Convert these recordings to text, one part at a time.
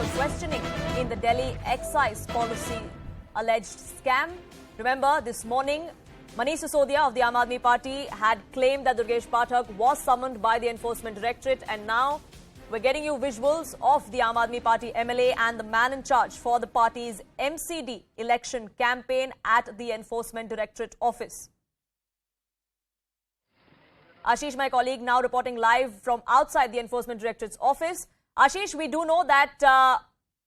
the questioning in the Delhi excise policy alleged scam. Remember, this morning, Manish Sisodia of the Aam Aadmi Party had claimed that Durgesh Pathak was summoned by the Enforcement Directorate, and now we're getting you visuals of the Aam Aadmi Party MLA and the man in charge for the party's MCD election campaign at the Enforcement Directorate office. Ashish, my colleague, now reporting live from outside the Enforcement Directorate's office. Ashish, we do know that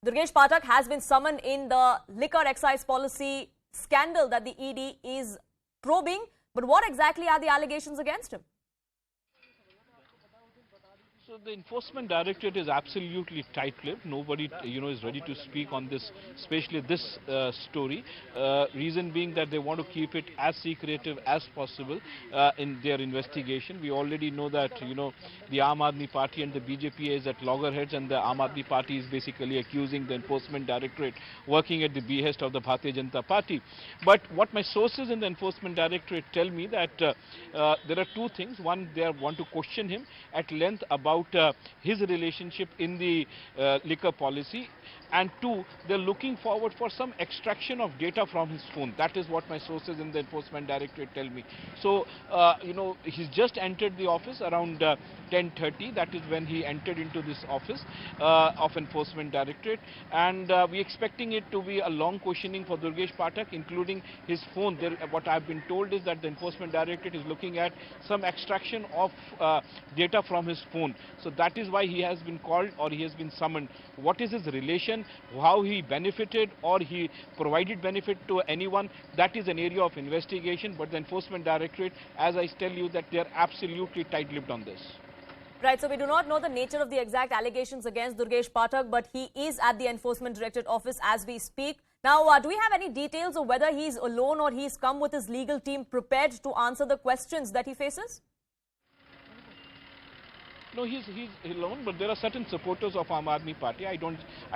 Durgesh Pathak has been summoned in the liquor excise policy scandal that the ED is probing. But what exactly are the allegations against him? So the Enforcement Directorate is absolutely tight-lipped. Nobody, is ready to speak on this, especially this story. Reason being that they want to keep it as secretive as possible in their investigation. We already know that, the Aam Aadmi Party and the BJP is at loggerheads, and the Aam Aadmi Party is basically accusing the Enforcement Directorate working at the behest of the Bharatiya Janata Party. But what my sources in the Enforcement Directorate tell me that there are two things. One, they want to question him at length about his relationship in the liquor policy, and two, they're looking forward for some extraction of data from his phone. That is what my sources in the Enforcement Directorate tell me. So, he's just entered the office around 10:30. That is when he entered into this office of Enforcement Directorate, and we're expecting it to be a long questioning for Durgesh Pathak, including his phone. What I've been told is that the Enforcement Directorate is looking at some extraction of data from his phone. So that is why he has been called, or he has been summoned. What is his relation, how he benefited or he provided benefit to anyone, that is an area of investigation. But the Enforcement Directorate, as I tell you, that they are absolutely tight-lipped on this. Right, so we do not know the nature of the exact allegations against Durgesh Pathak, but he is at the Enforcement Directorate office as we speak. Now, do we have any details of whether he's alone or he's come with his legal team prepared to answer the questions that he faces? No, he's alone, but there are certain supporters of Aam Aadmi Party. I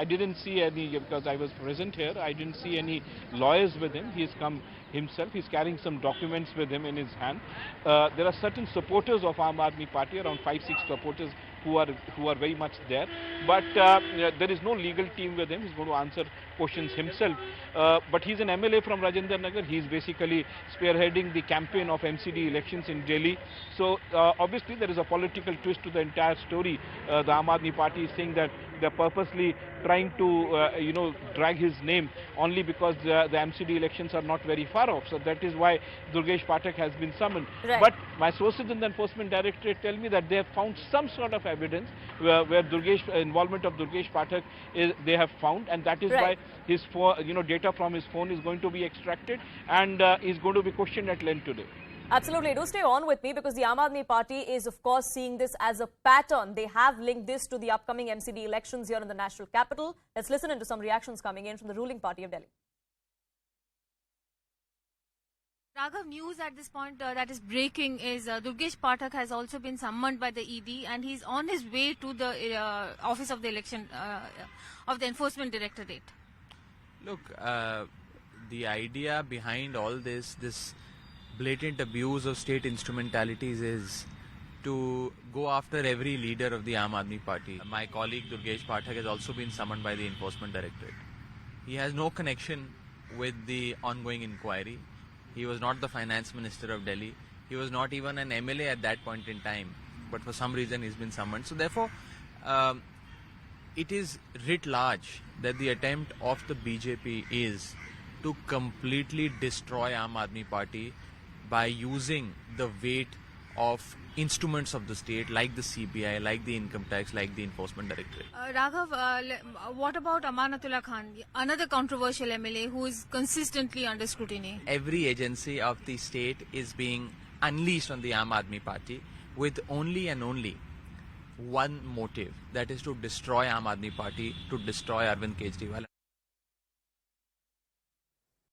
didn't see any, because I was present here, I didn't see any lawyers with him. He's come himself. He's carrying some documents with him in his hand. There are certain supporters of Aam Aadmi Party, around 5-6 supporters who are very much there. But there is no legal team with him. He's going to answer questions himself. But he's an MLA from Rajendra Nagar. He's basically spearheading the campaign of MCD elections in Delhi. So obviously there is a political twist to the entire story. The Aam Aadmi Party is saying that they're purposely trying to, drag his name only because the MCD elections are not very far off. So that is why Durgesh Pathak has been summoned. Right. But my sources in the Enforcement Directorate tell me that they have found some sort of evidence where involvement of Durgesh Pathak they have found, and that is why his data from his phone is going to be extracted and is going to be questioned at length today. Absolutely. Do stay on with me, because the Aam Aadmi Party is, of course, seeing this as a pattern. They have linked this to the upcoming MCD elections here in the national capital. Let's listen into some reactions coming in from the ruling party of Delhi. Raghav, news at this point that is breaking is Durgesh Pathak has also been summoned by the ED, and he's on his way to the office of the election of the Enforcement Directorate. Look, the idea behind all this blatant abuse of state instrumentalities is to go after every leader of the Aam Aadmi Party. My colleague Durgesh Pathak has also been summoned by the Enforcement Directorate. He has no connection with the ongoing inquiry. He was not the finance minister of Delhi. He was not even an MLA at that point in time. But for some reason he's been summoned. So therefore, it is writ large that the attempt of the BJP is to completely destroy Aam Aadmi Party by using the weight of instruments of the state like the CBI, like the income tax, like the Enforcement Directorate. Raghav, what about Amanatullah Khan, another controversial MLA who is consistently under scrutiny? Every agency of the state is being unleashed on the Aam Aadmi Party with only and only one motive, that is to destroy Aam Aadmi Party, to destroy Arvind Kejriwal.